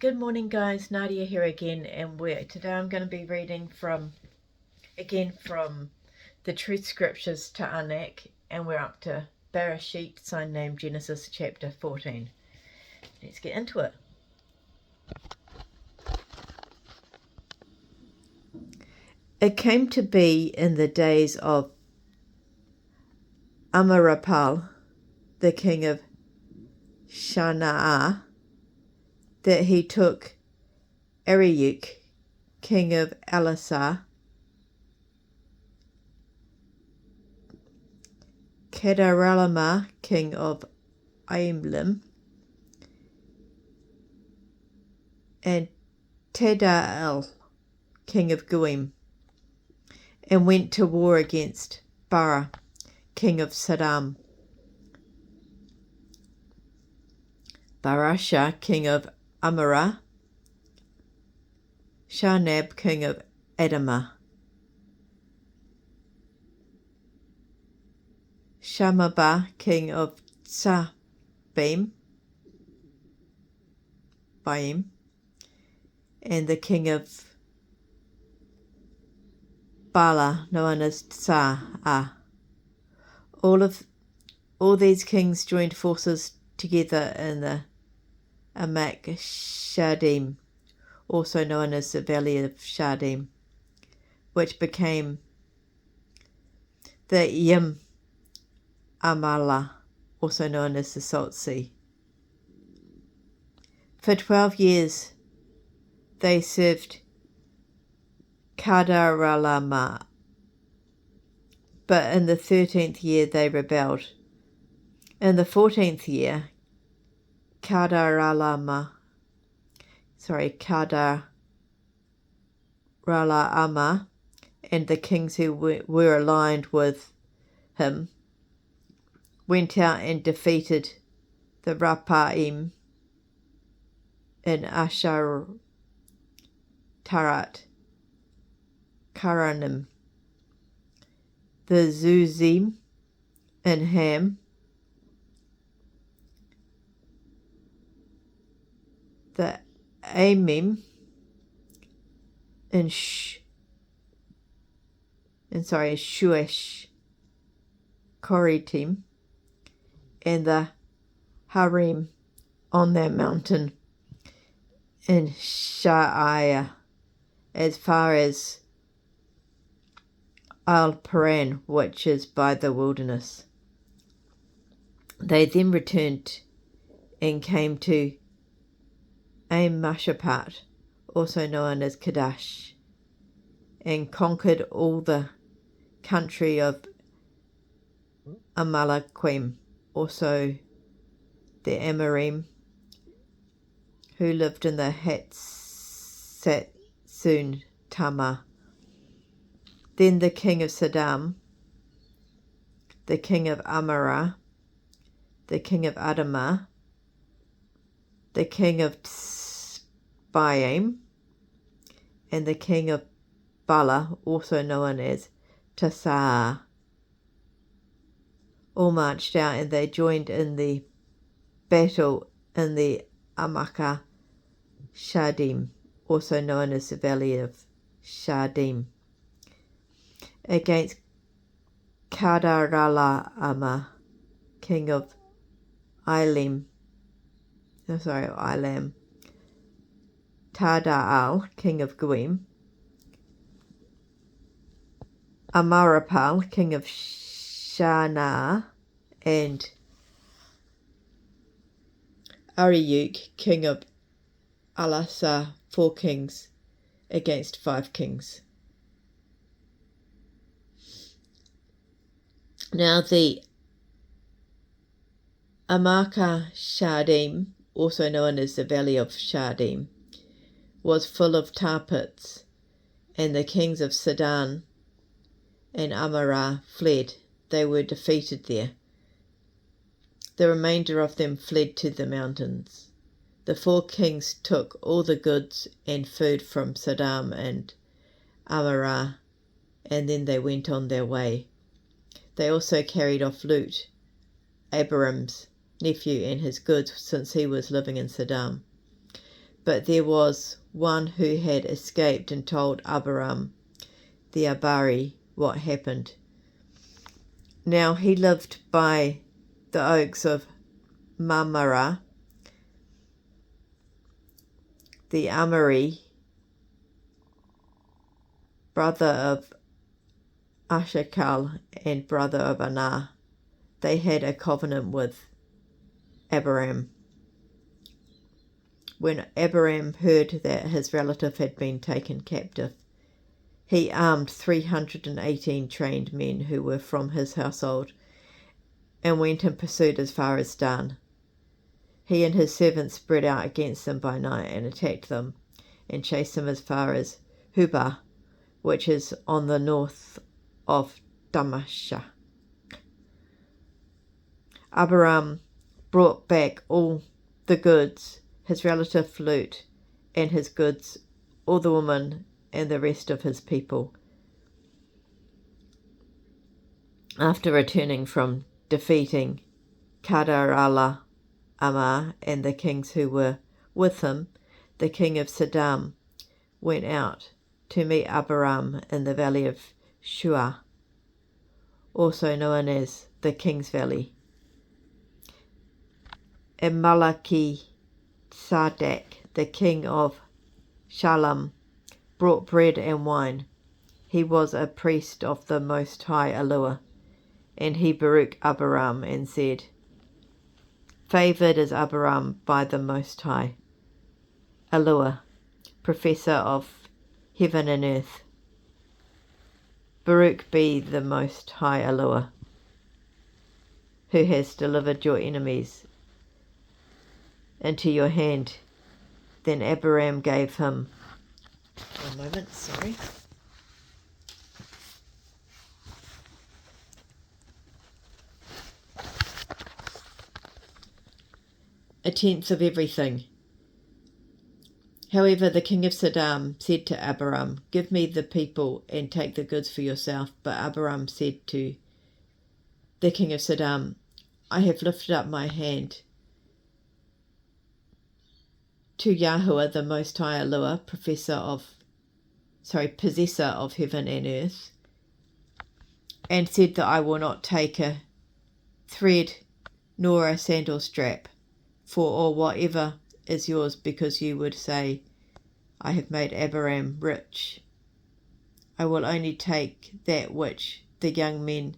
Good morning, guys. Nadia here again, and today I'm going to be reading from the Truth Scriptures to Anak, and we're up to Barashiyt, sign name Genesis chapter 14. Let's get into it. It came to be in the days of Amarapal, the king of Shinar, that he took Arioch, king of Elasar, Kedorlaomer, king of Aimlim, and Tidal, king of Goim, and went to war against Bara, king of Saddam, Barashiyt, king of Amorah, Sharnab, king of Adamah, Shamabah, king of Baim, and the king of Bala, known as Tsa'ah. All these kings joined forces together in the Amak Shadim, also known as the Valley of Shadim, which became the Yim Amala, also known as the Salt Sea. For 12 years they served Kedorlaomer, but in the 13th year they rebelled. In the 14th year, Kedorlaomer and the kings who were aligned with him went out and defeated the Raphaim in Ashtaroth, Karanim, the Zuzim in Ham, the Amim in Shuesh, Koritim, and the Harim on their mountain in Sha'aya, as far as Al-Paran, which is by the wilderness. They then returned and came to Amashaphat, also known as Kadesh, and conquered all the country of Amalekim, also the Amorim, who lived in the Hatzatsun Tamar. Then the king of Saddam, the king of Amorah, the king of Adamah, the king of Baim, and the king of Bala, also known as Tsa'ah, all marched out, and they joined in the battle in the Amaka Shadim, also known as the Valley of Shadim, against Kedorlaomer, king of Elam, Tidal, king of Goim, Amarapal, king of Shinar, and Arioch, king of Elasar, 4 kings against 5 kings. Now the Amaka Shadim, also known as the Valley of Shadim, was full of tar pits, and the kings of Sidon and Amorah fled. They were defeated there. The remainder of them fled to the mountains. The 4 kings took all the goods and food from Sodom and Amorah, and then they went on their way. They also carried off Lut, Abiram's nephew, and his goods, since he was living in Sodom. But there was one who had escaped and told Abiram the Abari what happened. Now he lived by the oaks of Mamre, the Amori, brother of Ashakal and brother of Anah. They had a covenant with Abiram. When Abiram heard that his relative had been taken captive, he armed 318 trained men who were from his household and went in pursuit as far as Dan. He and his servants spread out against them by night and attacked them and chased them as far as Hubah, which is on the north of Damasha. Abiram brought back all the goods, his relative loot and his goods, all the women and the rest of his people. After returning from defeating Kedar Amar and the kings who were with him, the king of Sodom went out to meet Abiram in the valley of Shua, also known as the King's Valley. And Malaki Sadak, the king of Shalom, brought bread and wine. He was a priest of the Most High Allah, and he baruched Abiram and said, Favoured is Abiram by the Most High Allah, professor of heaven and earth. Baruch be the Most High Allah, who has delivered your enemies into your hand. Then Abiram gave him a tenth of everything. However, the king of Sodom said to Abiram, Give me the people and take the goods for yourself. But Abiram said to the king of Sodom, I have lifted up my hand to Yahuwah, the Most High Allah, possessor of heaven and earth, and said that I will not take a thread nor a sandal strap or whatever is yours, because you would say, I have made Abiram rich. I will only take that which the young men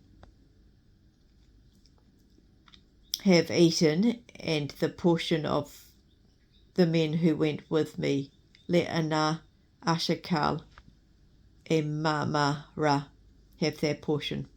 have eaten, and the portion of the men who went with me. Let Anah, Ashakal, and Mamre have their portion.